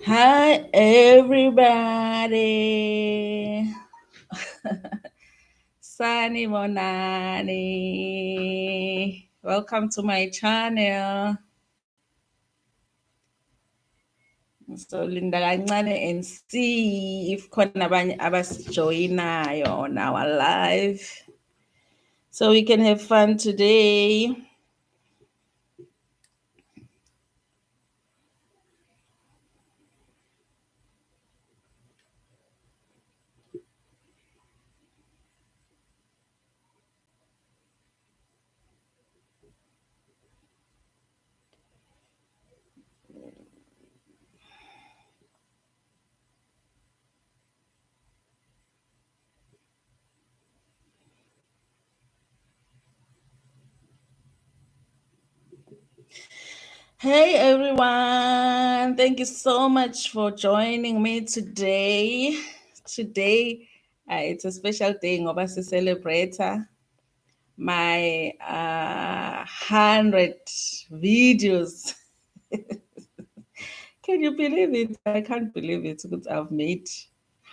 Hi, everybody. Sunny Monani. Welcome to my channel. So linda kancane and see if khona abanye abasijoyinayo on our live. So we can have fun today. Hey everyone, thank you so much for joining me today. Today, it's a special day ngoba celebrate my 100 videos. Can you believe it? I can't believe it because I've made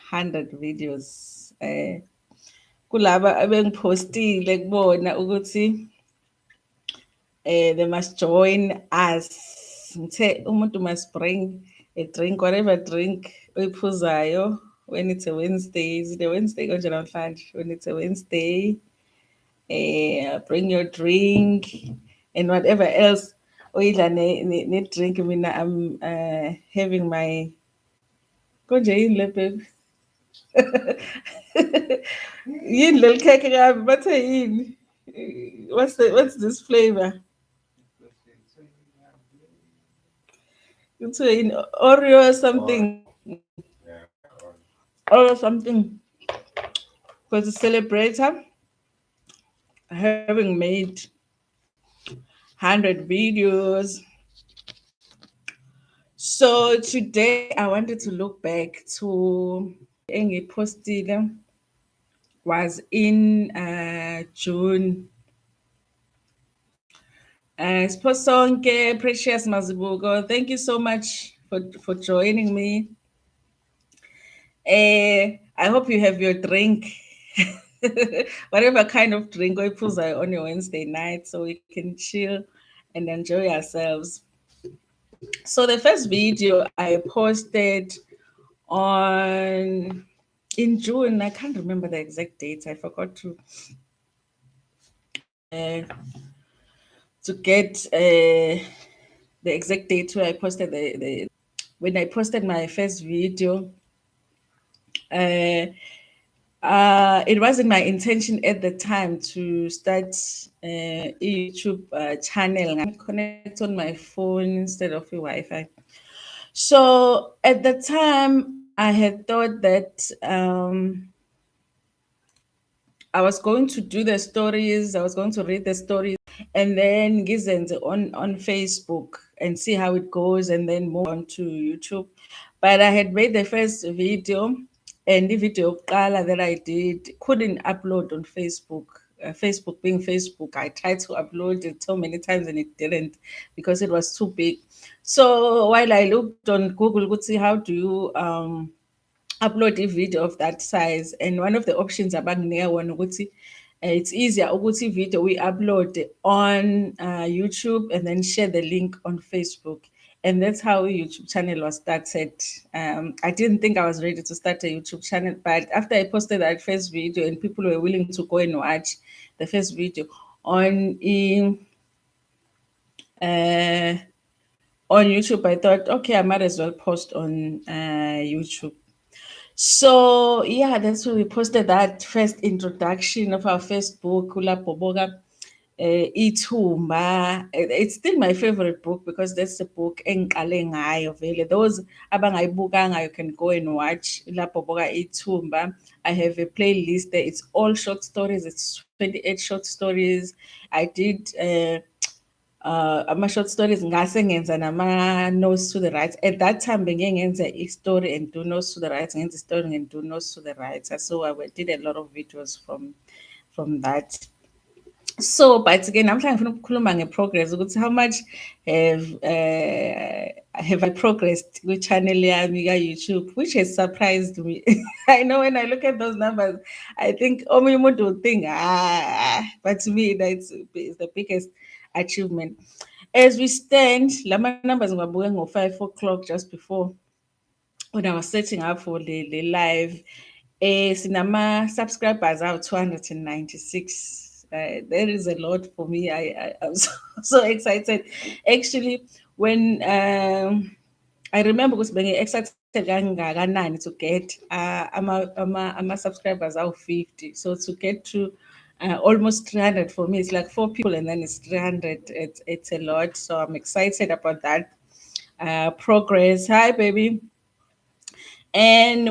100 videos. Kulaba abengipostile kubona ukuthi they must join us. Ngithe umuntu must bring a drink, whatever drink oyiphuzayo when it's a Wednesday. Is it a Wednesday konje namhlanje? When it's a Wednesday, bring your drink and whatever else. Oyidla ne drink. Mina I'm having my konje yini le baby. Yini leli cake kabi bathe yini? What's this flavor? It's in Oreo or something. Or something. Because the celebrator having made 100 videos. So today I wanted to look back to Engi Postile was in June. Sposonke, Precious Mazibugo, thank you so much for joining me. I hope you have your drink, whatever kind of drink we put on your Wednesday night, so we can chill and enjoy ourselves. So the first video I posted on in June, I can't remember the exact date. I forgot to get the exact date where I posted the when I posted my first video. Uh, it wasn't my intention at the time to start a YouTube channel. I connect on my phone instead of a Wi-Fi. So at the time, I had thought that I was going to do the stories. I was going to read the stories and then gizenze on Facebook and see how it goes and then move on to YouTube. But I had made the first video and the video that I did couldn't upload on Facebook. Facebook being Facebook, I tried to upload it so many times and it didn't because it was too big. So while I looked on Google, could see how do you upload a video of that size, and one of the options abanginika wona ukuthi it's easier ukuthi video we upload on YouTube and then share the link on Facebook, and that's how a YouTube channel was started. I didn't think I was ready to start a YouTube channel, but after I posted that first video and people were willing to go and watch the first video on uh, on YouTube, I thought, okay, I might as well post on YouTube. So yeah, that's when we posted that first introduction of our first book, Kula Boboga Ithumba. It's still my favorite book because that's the book engiqale ngayo vele. Those abangayibukanga, you can go and watch La Boboga Ithumba. I have a playlist there. It's all short stories. It's 28 short stories. I did ama-short stories ngase ngenza nama-nose to the right. At that time bengike ngenza i-story and do nose to the right, ngenza i-story and do nose to the right. So I did a lot of videos from that. So but again namhlanje ngifuna ukukhuluma nge-progress ukuthi how much have have I progressed with channel yami YouTube, which has surprised me. I know when I look at those numbers, I think omunye umuntu would think but to me it's the biggest achievement. As we stand, lama numbers ngiwabuke ngo 5 o'clock just before when I was setting up for the live. Sinama subscribers are 296. That is a lot for me. I'm so, so excited. Actually, when I remember because being excited kangakanani to get subscribers out 50. So to get to almost 300 for me, it's like four people and then it's 300. It's a lot. So I'm excited about that progress. Hi, baby. And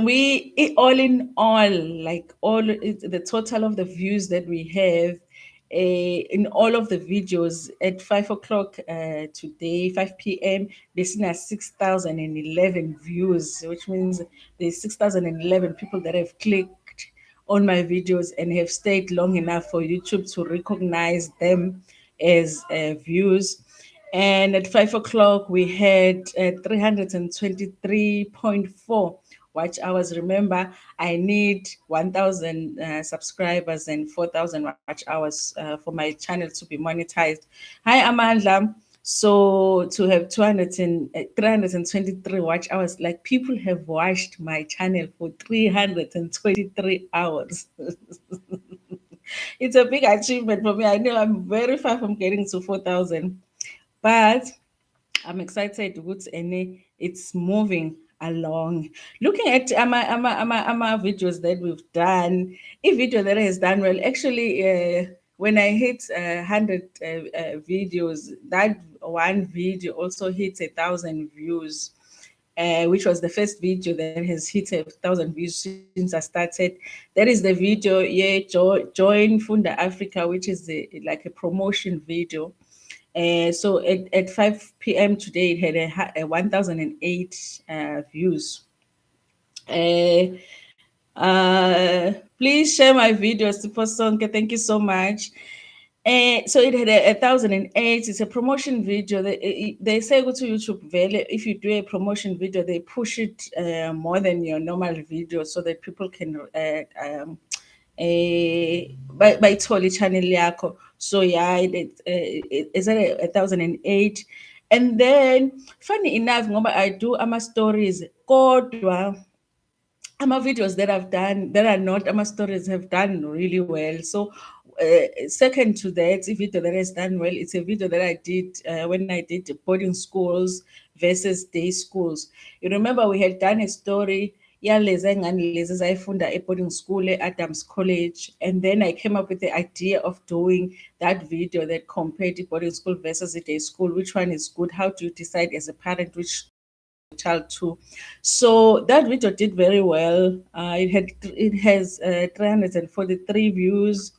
all in all, like the total of the views that we have in all of the videos at 5 o'clock today, 5 p.m., there's now 6,011 views, which means there's 6,011 people that have clicked on my videos and have stayed long enough for YouTube to recognize them as views. And at 5 o'clock, we had 323.4 watch hours. Remember, I need 1,000 subscribers and 4,000 watch hours for my channel to be monetized. Hi, Amanda. So to have 323 watch hours, like people have watched my channel for 323 hours. It's a big achievement for me. I know I'm very far from getting to 4,000, but I'm excited with any it's moving along. Looking at ama videos that we've done, a video that has done well. Actually, when I hit 100 videos, that one video also hits 1,000 views. Which was the first video that has hit 1,000 views since I started. That is the video, yeah, join Funda Africa, which is like a promotion video. So at 5 p.m. today, it had a 1,008 views. Uh, Please share my videos to Sonke. Thank you so much. So it had a 1,008. It's a promotion video. They say go to YouTube. If you do a promotion video, they push it more than your normal video so that people can bayithole i-channel yakho. So yeah, it's at 1,008. And then funny enough ngoba I do ama stories kodwa ama videos that I've done that are not ama stories have done really well. So second to that, a video that has done well, it's a video that I did when I did boarding schools versus day schools. You remember we had done a story, yeah, lezi ngane lezi zayifunda boarding school at Adams College, and then I came up with the idea of doing that video that compared the boarding school versus the day school. Which one is good? How do you decide as a parent which child to? So that video did very well. It has 343 views,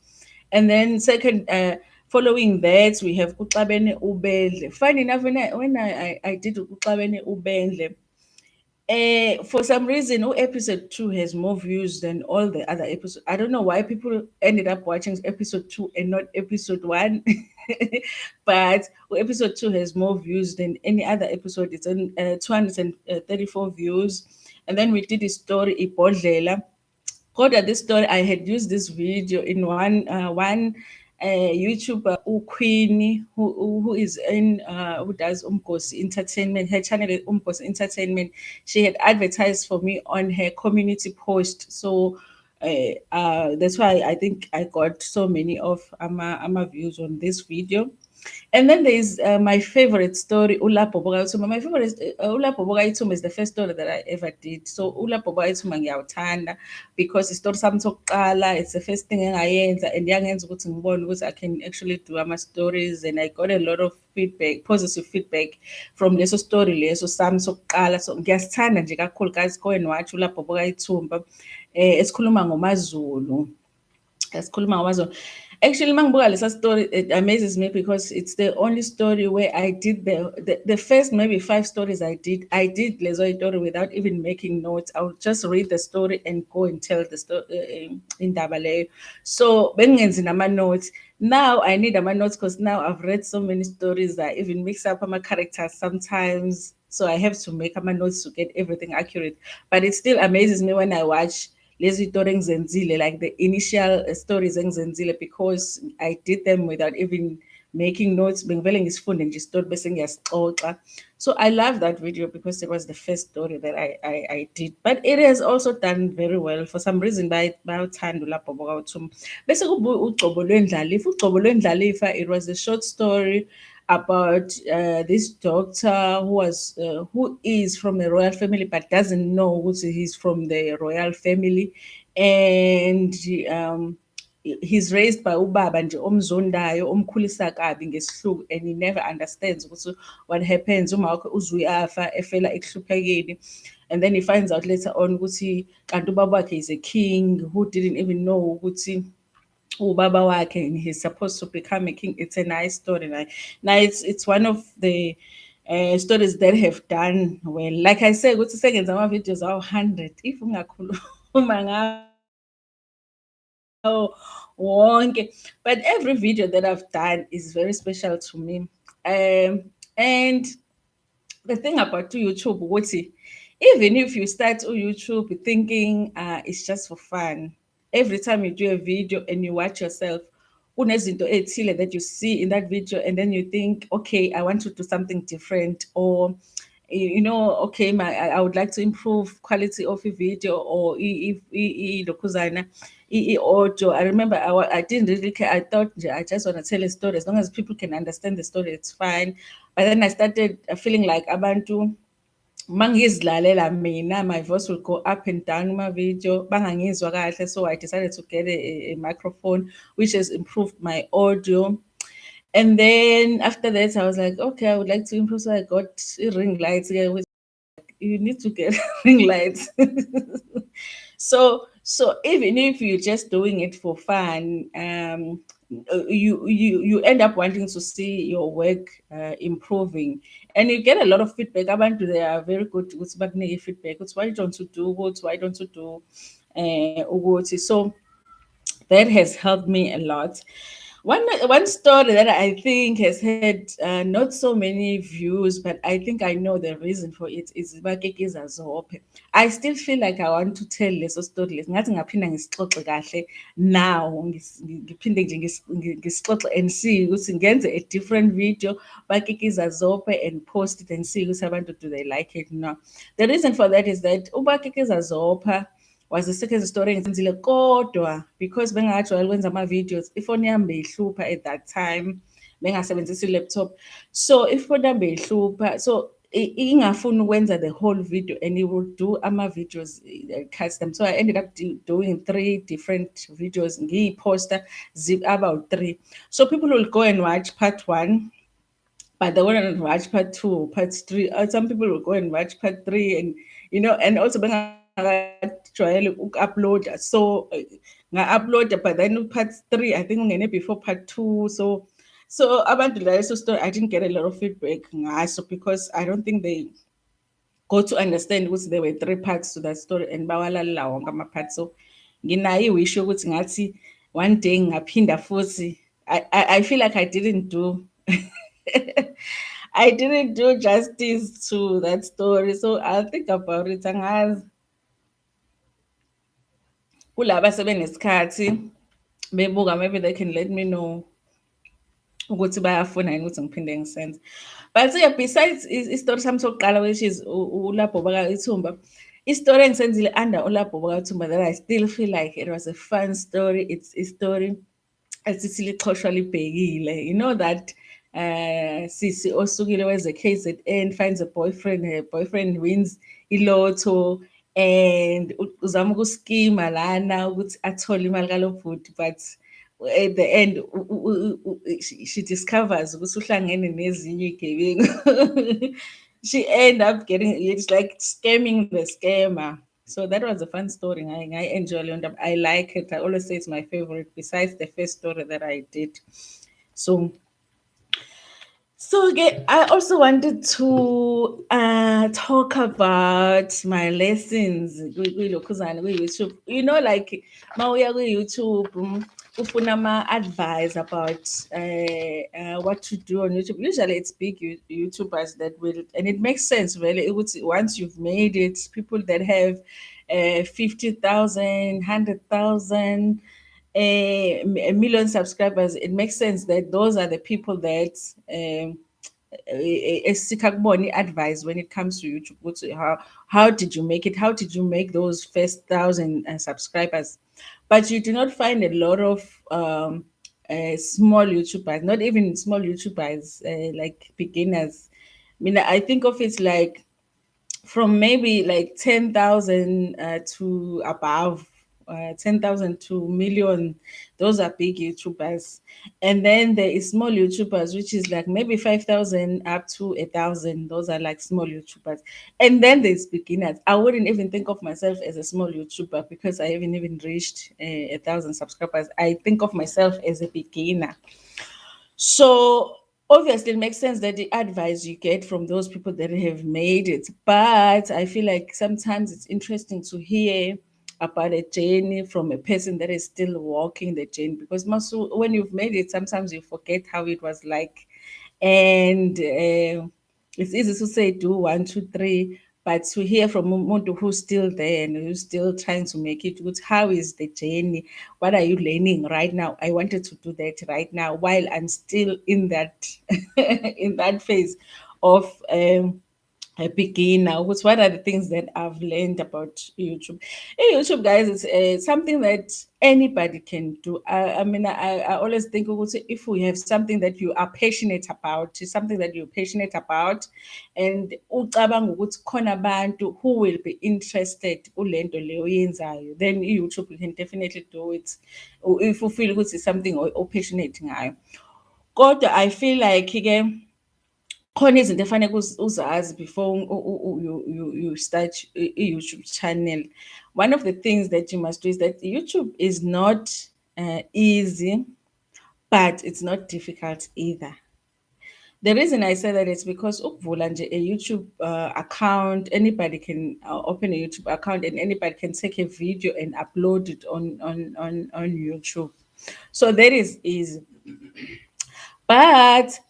and then second. Following that, we have Kuxabene Ubendle. Funny enough, when I did Kuxabene Ubendle, for some reason, episode 2 has more views than all the other episodes. I don't know why people ended up watching episode 2 and not episode 1. But episode 2 has more views than any other episode. It's on 234 views. And then we did a story, Ibodlela. Kodwa this story, I had used this video in one YouTuber, Queenie, who is in who does Umkosi Entertainment. Her channel is Umkosi Entertainment. She had advertised for me on her community post. So that's why I think I got so many of ama views on this video. And then there's my favorite story, Ula Poboga Ituma. My favorite Ula Poboga Ituma is the first story that I ever did. So Ula Poboga Ituma ngiyawuthanda because it's not something sokuqala. It's the first thing engayenza and yangenza ukuthi ngibone ukuthi I can actually do my stories, and I got a lot of feedback, positive feedback from leso story leso sami sokuqala. So ngiyasithanda nje kakhulukazi go and watch Ula Poboga Ituma esikhuluma ngomaZulu. Esikhuluma ngamaZulu. Actually, mangibuka lesa story, it amazes me because it's the only story where I did the first maybe 5 stories I did lezo story without even making notes. I would just read the story and go and tell the story in leyo. So bengenzi nama notes. Now I need my notes because now I've read so many stories that I even mix up my characters sometimes. so I have to make my notes to get everything accurate. But it still amazes me when I watch lezi tori engizenzile, like the initial stories engizenzile, because I did them without even making notes. Bengivele ngisifunde nje isitori bese ngiyasixoxa. So I love that video because it was the first story that I did. But it has also done very well. For some reason, bayawuthanda ulapho bokawuthuma. Bese kuba ugcobo lwendlalifa. Ugcobo lwendlalifa, it was a short story about this doctor who is from a royal family but doesn't know which he's from the royal family, and he's raised by ubaba nje omzondayo omkhulisa kabi ngesihluku, and he never understands ukuthi what happens uma wakhe uzuyafa efela ekuhluphekeni. And then he finds out later on ukuthi kanti ubaba wakhe is a king who didn't even know ukuthi ubaba wakhe and he's supposed to become a king. It's a nice story. Now it's one of the stories that have done well. Like I said, ukuthi sengenza ama-videos awu-100 if ungakhuluma ngawo wonke. But every video that I've done is very special to me. And the thing about YouTube, ukuthi even if you start YouTube thinking it's just for fun, every time you do a video and you watch yourself, kunezinto ethile that you see in that video, and then you think, okay, I want to do something different, or okay, I would like to improve quality of a video, or if lokhuzana audio. I remember I didn't really care. I thought I just want to tell a story. As long as people can understand the story, it's fine. But then I started feeling like abantu mangizilalela mina, my voice will go up and down in my video, bangangizwa kahle. So I decided to get a microphone, which has improved my audio. And then after that, I was like, okay, I would like to improve. So I got ring lights. Yeah, you need to get ring lights. So even if you're just doing it for fun, you end up wanting to see your work improving, and you get a lot of feedback. Abantu, they are very good with feedback. It's why don't you do what? Why don't you do ukuthi? So that has helped me a lot. One story that I think has had not so many views, but I think I know the reason for it, is Bakekeza Zope. I still feel like I want to tell leso story lesi ngathi ngaphinda ngisixoxe kahle now, ngiphinde nje ngisixoxe and see ukuthi ngenze a different video Bakekeza Zope and post it and see ukuthi abantu, do they like it? No. The reason for that is that uBakekeza Zopa was the second story engizenzile, kodwa because bengakajwayele ukwenza ama-videos, ifoni yami beyihlupha at that time, bengasebenzisi i-laptop. So ifoni yami beyihlupha, so ingafuni ukwenza the whole video, and it would do ama-videos custom. So I ended up doing 3 different videos, ngiyi-poster about 3. So people will go and watch part 1, but they wouldn't watch part 2, part 3. Some people will go and watch part 3, and and also bengakajwayele uku-uploada. So nga-uploada, but then part 3, I think ungene before part 2. So abantu leso story, I didn't get a lot of feedback ngaso, because I don't think they go to understand ukuthi there were 3 parts to that story, and bawalalela wonke ama-parts. So nginayo iwish yokuthi ngathi one day ngingaphinda futhi. I feel like I didn't do I didn't do justice to that story, so I'll think about it. Angazi kulaba sebenesikhathi bebuka, maybe they can let me know ukuthi bayafuna yini ukuthi ngiphinde ngisenze. But yeah, besides isitori sami sokuqala, which is uLapho Baka Ithumba, isitori engisenzile under uLapho Baka Ithumba that I still feel like it was a fun story. It's a story esithi liqhoshwa libhekile. You know that sisi osukile weze KZN finds a boyfriend, her boyfriend wins ilotho, and uzama ukuskima lana ukuthi athole imali kalo bhuti, but at the end she discovers ukuthi uhlangene nezinye igebengu. She end up getting, it's like scamming the scammer. So that was a fun story. I enjoy it. I like it. I always say it's my favorite, besides the first story that I did. So okay, I also wanted to talk about my lessons with YouTube. Like mawuya YouTube, ufuna ama-advice about what to do on YouTube. Usually it's big YouTubers that will, and it makes sense really. Once you've made it, people that have 50,000, 100,000, a million subscribers, it makes sense that those are the people that esika kubona advice when it comes to YouTube. How did you make it? How did you make those first 1,000 subscribers? But you do not find a lot of small YouTubers, not even small YouTubers, like beginners. I mean, I think of it like from maybe like 10,000 to above, 10,000 to million. Those are big YouTubers. And then there is small YouTubers, which is like maybe 5,000 up to 1,000. Those are like small YouTubers. And then there's beginners. I wouldn't even think of myself as a small YouTuber because I haven't even reached 1,000 subscribers. I think of myself as a beginner. So obviously, it makes sense that the advice you get from those people that have made it. But I feel like sometimes it's interesting to hear about a journey from a person that is still walking the journey, because when you've made it, sometimes you forget how it was like. And it's easy to say do one, two, three, but to hear from umuntu who's still there and who's still trying to make it good, how is the journey? What are you learning right now? I wanted to do that right now while I'm still in that in that phase of a beginner. What are the things that I've learned about YouTube? Hey, YouTube, guys, it's something that anybody can do. I mean, I always think if we have something that you are passionate about, something that you're passionate about, and ucabanga ukuthi khona abantu who will be interested kulento leyo oyenzayo, then YouTube you can definitely do it. If you feel ukuthi it's something passionate ngayo. Kodwa I feel like again, khona izinto efanele uzazi before you start YouTube channel. One of the things that you must do is that YouTube is not easy, but it's not difficult either. The reason I say that is because ukuvula nje a YouTube account, anybody can open a YouTube account and anybody can take a video and upload it on YouTube. So that is easy. But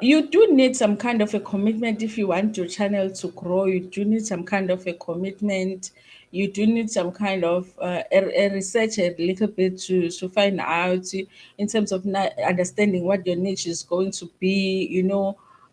you do need some kind of a commitment if you want your channel to grow. You do need some kind of a commitment. You do need some kind of a research a little bit to find out in terms of understanding what your niche is going to be.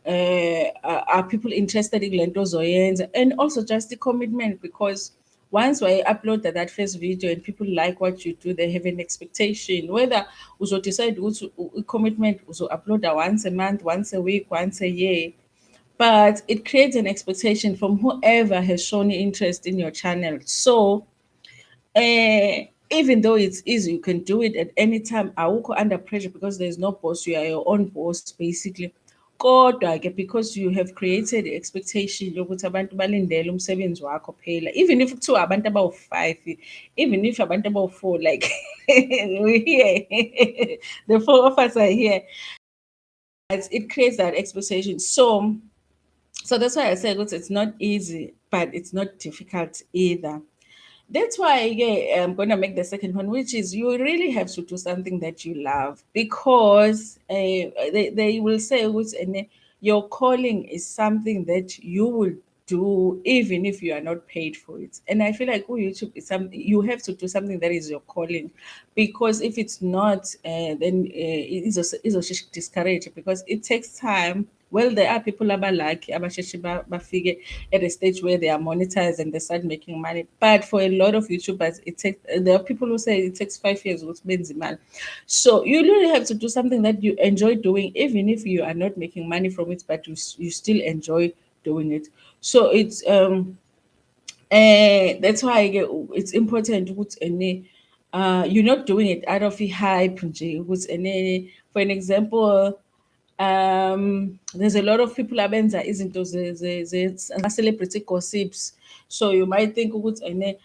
Are people interested in lento zoyenza? And also just the commitment, because once I upload that first video and people like what you do, they have an expectation. Whether we decide to commitment, so upload once a month, once a week, once a year. But it creates an expectation from whoever has shown interest in your channel. So even though it's easy, you can do it at any time. Awukho under pressure because there's no boss. You are your own boss, basically. Kodwa-ke, because you have created the expectation yokuthi abantu balindele umsebenzi wakho phela, even if kuthiwa abantu abawu-5, even if abantu abawu-4, like we're here, the 4 of us are here, it creates that expectation. So that's why I say it's not easy, but it's not difficult either. That's why, yeah, I'm gonna make the second one, which is you really have to do something that you love, because they will say your calling is something that you will do even if you are not paid for it. And I feel like YouTube is something you have to do, something that is your calling, because if it's not, then it's also discouraged, because it takes time. Well, there are people like bafike at a stage where they are monetized and they start making money. But for a lot of YouTubers, there are people who say it takes 5 years with money. So you really have to do something that you enjoy doing, even if you are not making money from it, but you still enjoy doing it. So that's why it's important you're not doing it out of hype nje, for an example, there's a lot of people abenza izinto celebrity gossips. So you might think ukuthi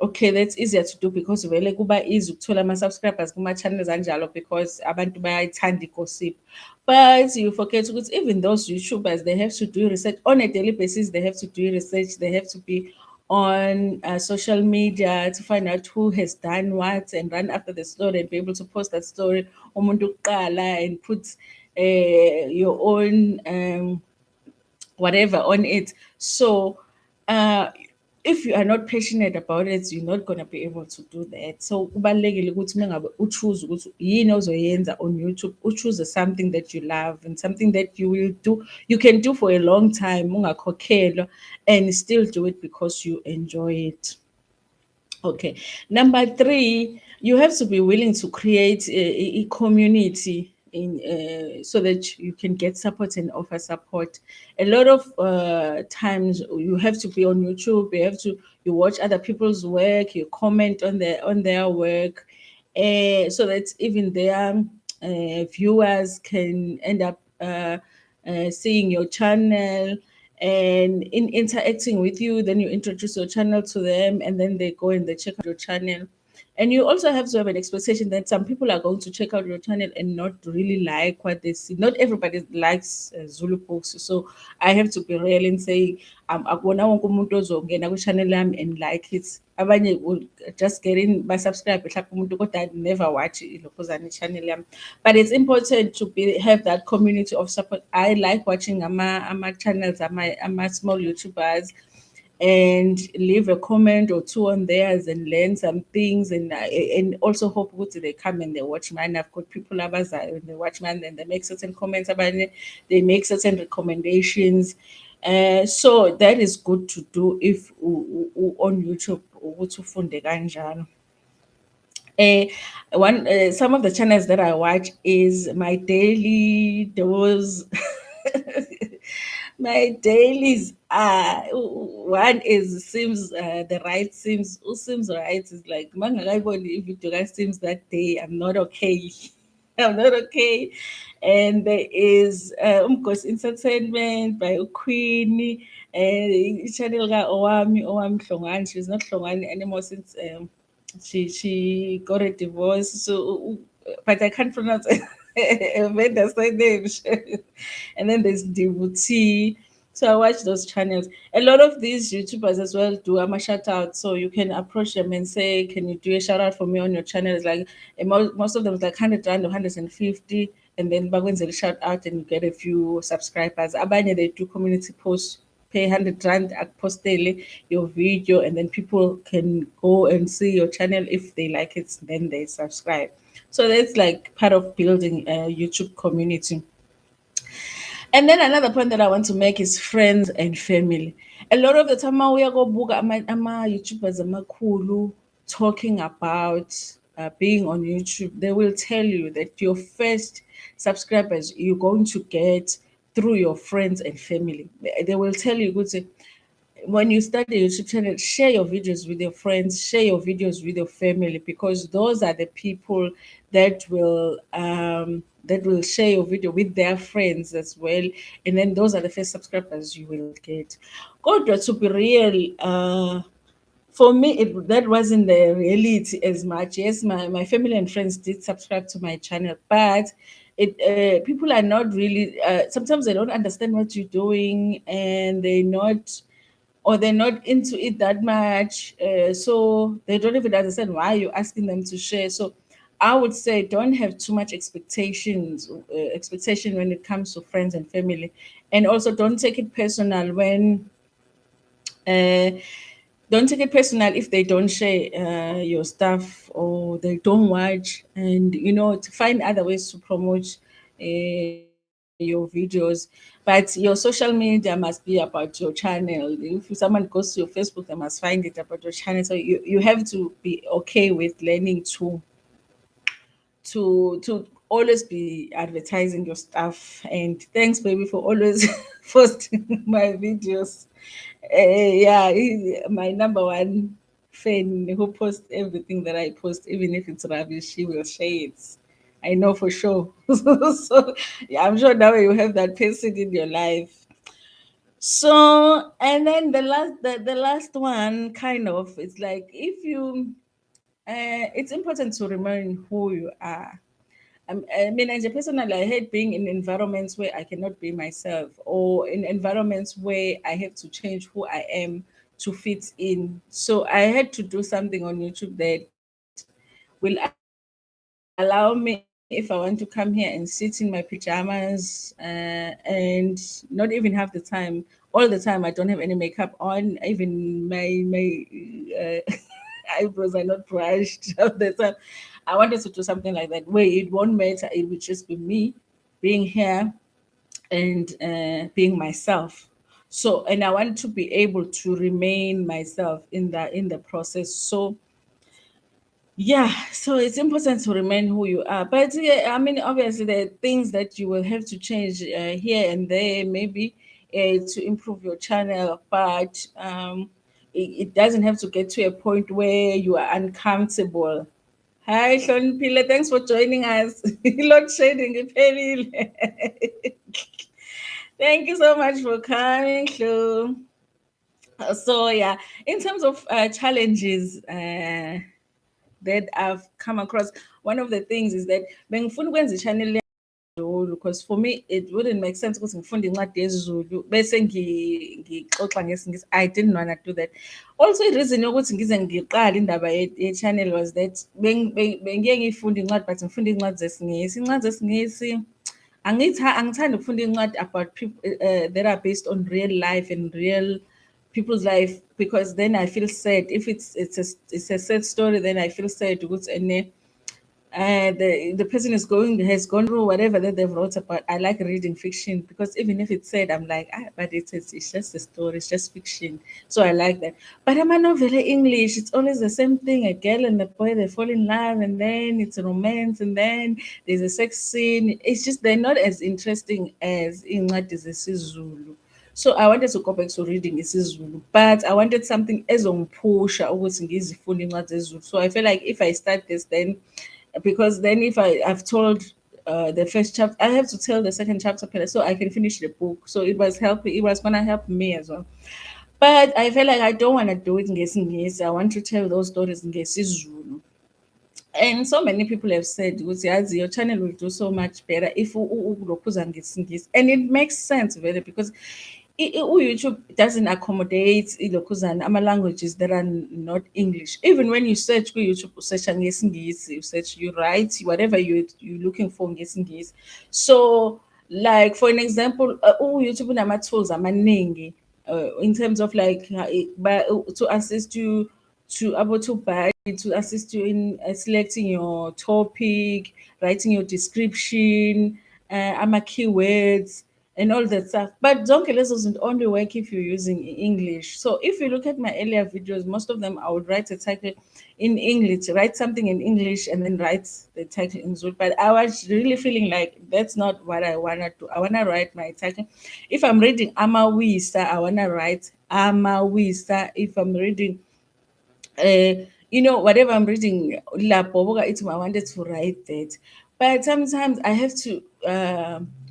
okay, that's easier to do because vele kuba easy ukuthola ama-subscribers kuma-channels anjalo because abantu bayayithanda i-gossip. But you forget ukuthi even those YouTubers, they have to do research on a daily basis. They have to do research. They have to be on social media to find out who has done what and run after the story and be able to post that story umuntu kuqala and put your own whatever on it. So uh, if you are not passionate about it, you're not going to be able to do that. So kubalulekile ukuthi mengabe uchoose ukuthi yini ozoyenza on YouTube, uchoose something that you love and something that you will do, you can do for a long time, ungakhokhelwa, and still do it because you enjoy it. Okay. Number three, you have to be willing to create a community in so that you can get support and offer support. A lot of times you have to be on YouTube. You watch other people's work. You comment on their work, so that even their viewers can end up seeing your channel and in interacting with you. Then you introduce your channel to them and then they go and they check out your channel. And you also have to have an expectation that some people are going to check out your channel and not really like what they see. Not everybody likes Zulu books, so I have to be real and say akubona wonke umuntu ozongena ku-channel yami and like it. Abanye will just get in subscribe mhlawumbe umuntu kodwa never watch ilokhuzana channel yami. But it's important to have that community of support. I like watching ama channels, ama small YouTubers, and leave a comment or two on theirs and learn some things, and also hope good they come and they watch mine. I've got people when they watch mine and they make certain comments about it, they make certain recommendations. So that is good to do if on YouTube ukuthi ufunde kanjalo. Uh, some of the channels that I watch is my daily dose. My dailies are one is Sims the right Sims right is like mangakayiboni ivideo ka-Sims that day, I'm not okay. I'm not okay. And there is Umgos Entertainment by Queenie, and channel ka Owami Hlongani. She's not Hlongani anymore since she got a divorce. So, but I can't pronounce Venda's name. And then there's Devoutee. So I watch those channels. A lot of these YouTubers as well do a shout out. So you can approach them and say, "Can you do a shout out for me on your channel?" It's like most of them is like 100 rand or 150, and then back when they shout out and you get a few subscribers. Abanye they do community posts, pay 100 rand post daily your video, and then people can go and see your channel. If they like it, then they subscribe. So that's like part of building a YouTube community. And then another point that I want to make is friends and family. A lot of the time, we go book ama YouTubers amakhulu talking about being on YouTube. They will tell you that your first subscribers you're going to get through your friends and family. They will tell you, good say, when you start a YouTube channel, share your videos with your friends, share your videos with your family, because those are the people that will share your video with their friends as well, and then those are the first subscribers you will get. God, to be real, for me, that wasn't the reality as much. Yes, my family and friends did subscribe to my channel, but people are not really. Sometimes they don't understand what you're doing, and they're not into it that much. So they don't even understand why you're asking them to share. So I would say don't have too much expectation when it comes to friends and family, and also uh, don't take it personal if they don't share your stuff or they don't watch, and to find other ways to promote your videos. But your social media must be about your channel. If someone goes to your Facebook, they must find it about your channel. So you have to be okay with learning to always be advertising your stuff. And thanks, baby, for always posting my videos. Yeah, my number one fan who posts everything that I post, even if it's rubbish, she will share it. I know for sure. So yeah, I'm sure now you have that person in your life. So, and then the last one, kind of, it's like if you it's important to remain who you are. I mean, as a personal, I hate being in environments where I cannot be myself, or in environments where I have to change who I am to fit in. So I had to do something on YouTube that will allow me, if I want to come here and sit in my pajamas and not even have the time. All the time, I don't have any makeup on. Even my eyebrows are not brushed all the time. I wanted to do something like that where it won't matter. It would just be me being here and being myself. So, and I want to be able to remain myself in the process. So, yeah, so it's important to remain who you are. But yeah, I mean, obviously, there are things that you will have to change here and there, maybe to improve your channel. But it doesn't have to get to a point where you are uncomfortable. Hi, Sean Pile. Thanks for joining us. Lord Shading, iphelile. Thank you so much for coming, Flo. So, yeah, in terms of challenges, that I've come across. One of the things is that bengifuna ukwenza i-channel yesiZulu because for me it wouldn't make sense ukuthi ngifunde incwadi yesiZulu bese ngixoxa ngesingisi. I didn't want to do that. Also i-reason yokuthi ngize ngiqale indaba ye-channel was that bengiye ngifunde incwadi but ngifunde incwadi zesingisi. Incwadi zesingisi angithandi ukufunda incwadi about people that are based on real life and real people's life because then I feel sad. If it's a sad story, then I feel sad because and the person is going has gone through whatever that they've wrote about. I like reading fiction because even if it's sad, I'm like, but it's just a story, it's just fiction. So I like that. But I'm a novel English, it's always the same thing. A girl and a boy they fall in love and then it's a romance and then there's a sex scene. It's just they're not as interesting as in what is a Zulu. So I wanted to go back to reading isiZulu, but I wanted something ezongiphusha ukuthi ngizifunde incwadi zesiZulu. So I feel like if I start this, then because then if I've told the first chapter, I have to tell the second chapter so I can finish the book. So it was helping. It was gonna help me as well. But I feel like I don't want to do it in Gesingesi. I want to tell those stories in Gesizulu. And so many people have said, "Ukuthi yazi, your channel will do so much better if ulokhuza ngesingisi." And it makes sense really because YouTube doesn't accommodate ilokhuzana ama-languages that are not English. Even when you search ku-YouTube, search ngesingisi, you search, you write whatever you're looking for ngesingisi. So, like for an example, YouTube unama-tools amaningi in terms of like to assist you to able to buy to assist you in selecting your topic, writing your description, keywords, and all that stuff. But Zonke doesn't only work if you're using English. So if you look at my earlier videos, most of them I would write a title in English, write something in English, and then write the title in Zulu. But I was really feeling like that's not what I wanna do. I wanna write my title. If I'm reading Amawisa, I wanna write Amawisa. If I'm reading whatever I'm reading, I wanted to write that. But sometimes I have to,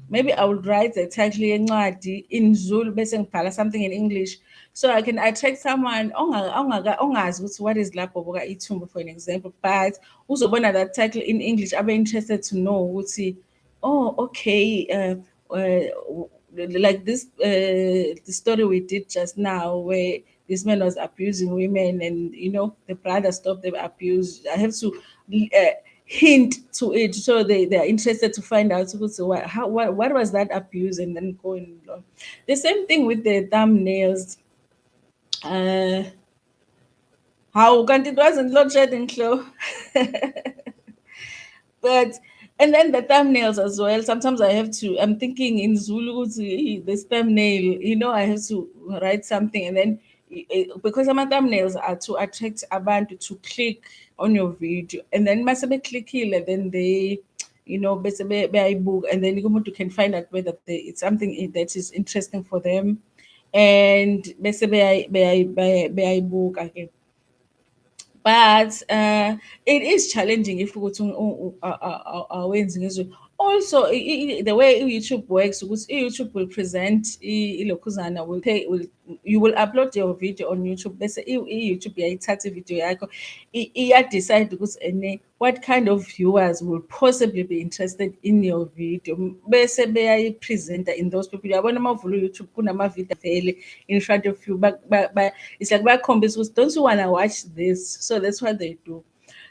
maybe I would write the title yencwadi in Zulu, bese ngibhala something in English, so I can attract someone ongazi ukuthi what is lapho boka ithumbu, for an example, but uzobona that title in English, abe interested to know ukuthi, oh, okay, like this, the story we did just now where this man was abusing women and the brother stopped the abuse. I have to hint to it so they're interested to find out so what was that abuse and then going on. The same thing with the thumbnails. uh how can't it wasn't load shedding flow. But and then the thumbnails as well. Sometimes I have to. I'm thinking in Zulu, this thumbnail. I have to write something, and then because some thumbnails are to attract abantu to click on your video, and then must be clickile, then they, bese book, and then you can find out whether it's something that is interesting for them, and bese book again. But it is challenging if ukuthi awenzi ngezwe. Also, the way YouTube works, because YouTube will present ilokhuzana will you will upload your video on YouTube. Bese YouTube yayithatha video yakho decide ukuthi what kind of viewers will possibly be interested in your video. Bese beyayipresenta in those people. Yabona mawuvula YouTube kunama video vele in front of you. It's like bakhombisa ukuthi don't you wanna watch this? So that's what they do.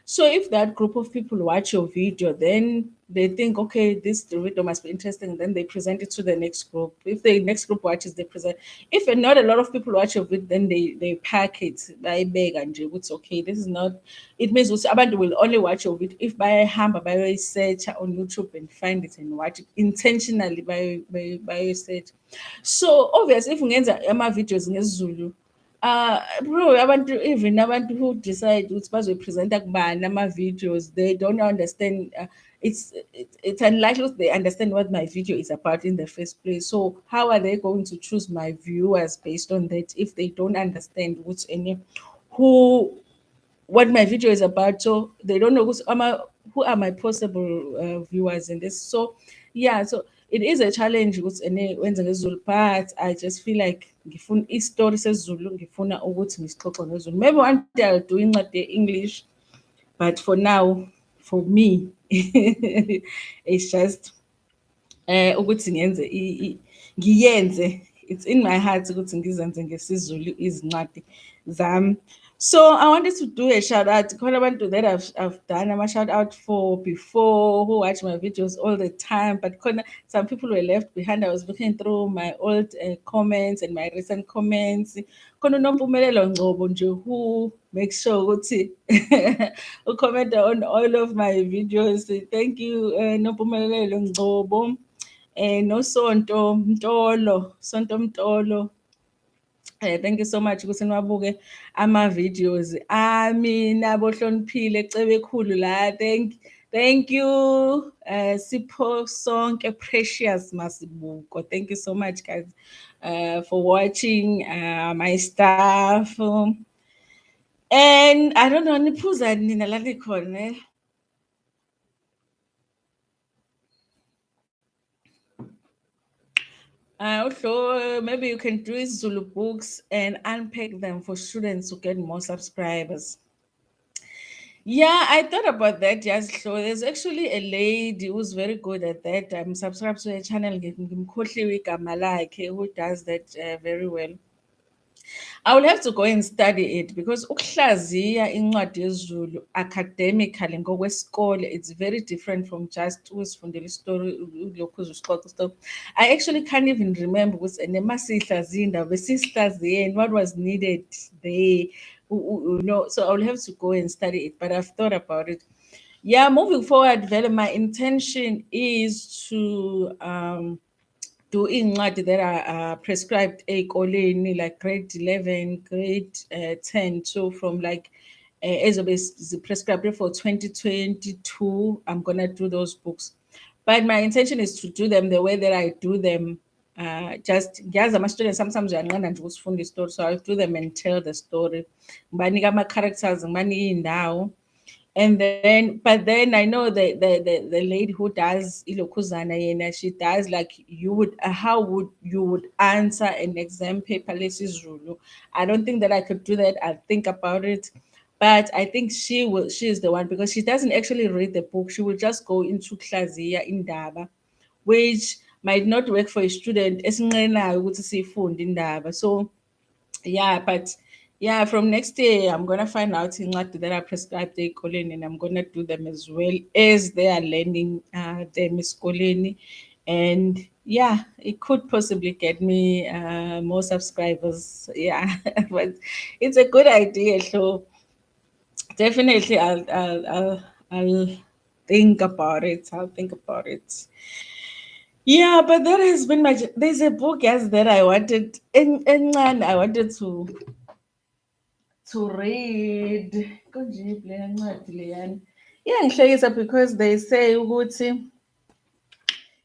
So if that group of people watch your video, then they think, okay, this video must be interesting. Then they present it to the next group. If the next group watches, they present. If not a lot of people watch your video, then they pack it. By beg and it's okay. This is not. It means abantu will only watch your video if by hamba by search on YouTube and find it and watch it intentionally by search. So obviously, if ungenza ama videos ngesiZulu, bro, even abantu who decide ukuthi bazoyipresenta kubani ama-videos, they don't understand. It's unlikely that they understand what my video is about in the first place. So how are they going to choose my viewers based on that if they don't understand who what my video is about? So they don't know who are my possible viewers in this. So yeah, so it is a challenge ukuthi wenze ngesiZulu, but I just feel like ngifuna isitori sesiZulu, ngifuna ukuthi ngisixoxe ngesiZulu. Maybe one day I'll do incwadi English, but for now, for me, it's just ukuthi ngiyenze. It's in my heart ukuthi ngizenze ngesiZulu izincwadi zami. So I wanted to do a shout out. Khona abantu that I've done a shout out for before who watch my videos all the time, but some people were left behind. I was looking through my old comments and my recent comments. Khona uNompumelelo Ngcobo nje who makes sure ukuthi who comment on all of my videos. Thank you, Nompumelelo Ngcobo. NoSonto Mtolo, Sonto Mtolo. Thank you so much ukuthi niwabuke ama-videos ami nabohloniphile ecebe khulu la. Thank you. Sipho sonke Precious Masibuko. Thank you so much, guys, for watching my stuff. And I don't know, niphuza nina la likhona. Also, maybe you can do Zulu books and unpack them for students to get more subscribers. Yeah, I thought about that. Yes, so there's actually a lady who's very good at that. I'm subscribed to her channel, Ngimkhohliwe igama lakhe, who does that very well. I will have to go and study it because ukuhlaziya incwadi yesiZulu academically ngokwesikole, it's very different from just usifundela story ulokhu uzixoxa stuff. I actually can't even remember ukuthi nemasihlaziya indaba besisihlaziyeni, what was needed there. So I will have to go and study it, but I've thought about it. Yeah, moving forward, Vele, my intention is to do incwadi that are prescribed ey'koleni, like grade 11, grade 10. So from like ezobe prescribed for 2022, I'm gonna do those books. But my intention is to do them the way that I do them. Just ngiyazi ama-students sometimes uyanqanda nje ukusifunda istory, so I'll do them and tell the story. Ngibanike ama-characters, ngibanike iy'ndawo. But then I know the lady who does Ilokuzana Yena, she does like you would, how would you would answer an exam paper Zulu. I don't think that I could do that. I'll think about it. But I think she is the one because she doesn't actually read the book. She will just go into Klazia in Daba, which might not work for a student. Esinqenayo ukuthi sifunde indaba. So yeah, but yeah, from next year, I'm gonna find out in what that are prescribed colony, and I'm gonna do them as well as they are learning them colony, and yeah, it could possibly get me more subscribers. Yeah, but it's a good idea. So definitely, I'll think about it. I'll think about it. Yeah, but that has been my. There's a book, yes, that I wanted, and I wanted to read. Konje leya ncwadi leyana. Iyangihlekisa because they say ukuthi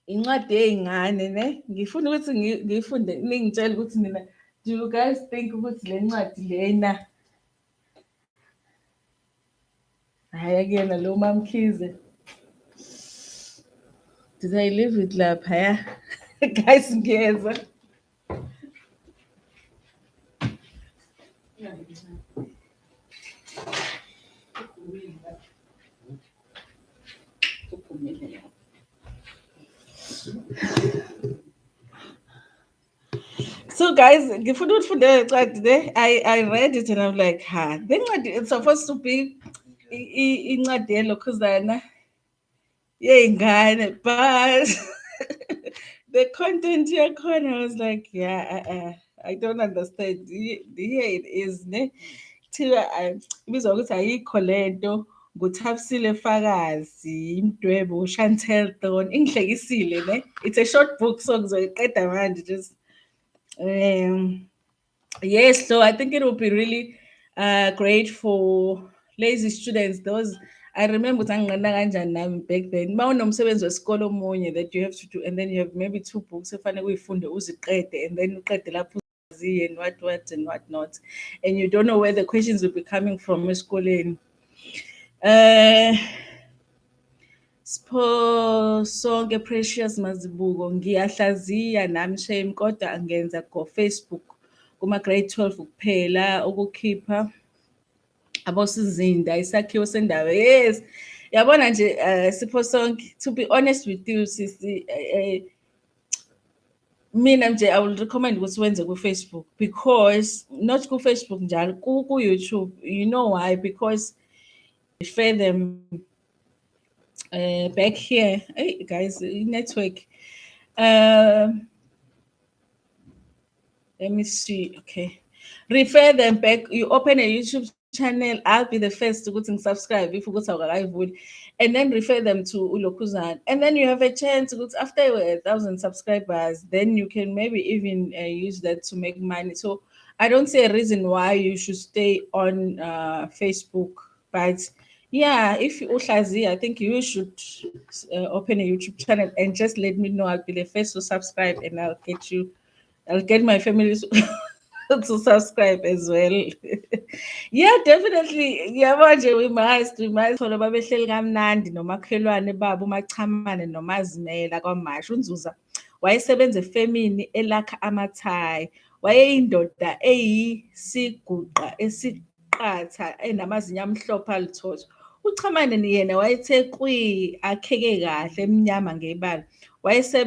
incwadi yey'ngane ne. Ngifuna ukuthi ngifunde ningitshele ukuthi nina, do you guys think ukuthi le ncwadi lena, hhayi akuyena lo Mamkhize, Did I leave it lapha? Guys, ngiyeza. So guys, ngifuna ukufunda incwadi le. I read it and I'm like, ha, the incwadi it's supposed to be incwadi yelokhuzana yey'ngane, but the content yakhona I was like, yeah, I don't understand. Here it is, ne? Kuthiwa ibizwa ukuthi ayikho lento nguThapsile Fakazi, Imdwebo, uShantel Thorne. Ingihlekisile, ne? It's a short book, so ngizoyiqeda manje just um yes, so I think it would be really great for lazy students. Those I remember ukuthi anginqanda kanjani nami back then. Uma unomsebenzi wesikole omunye that you have to do, and then you have maybe two books efanele uyifunde uziqede, and then uqede lapho uzazi and what and what not, and you don't know where the questions will be coming from esikoleni. Uh, Sipho sonke Precious Mazibuko ngiyahlaziya nami shame kodwa angenza go Facebook kuma grade 12 kuphela ukukhipha abosizinda isakhiwo sendawo. Yes, yabona nje Sipho sonke, to be honest with you sisi, mina nje I will recommend ukuthi wenze ku-Facebook, because not ku-Facebook njalo ku-YouTube. You know why? Because refer them back here. Hey guys, network. Let me see. Okay. Refer them back. You open a YouTube channel. I'll be the first to go and subscribe if you go to arrival, and then refer them to Ulokuzan. And then you have a chance to go after 1,000 subscribers. Then you can maybe even use that to make money. So I don't see a reason why you should stay on Facebook. But yeah, if you Ushazi, I think you should open a YouTube channel and just let me know. I'll be the first to subscribe, and I'll get my family to subscribe as well. Yeah, definitely. Yabo nje we must thola babehleli kamnandi nomakhelwane babo umachamane nomazimela kwaMasha uNzuza wayesebenza efemini elakha amathayi, wayeyindoda eyisiguqa esiqatha enamazinyo amhlophe alithotho. Uchamane yena wayethe akheke kahle emnyama ngebala, wayesebenza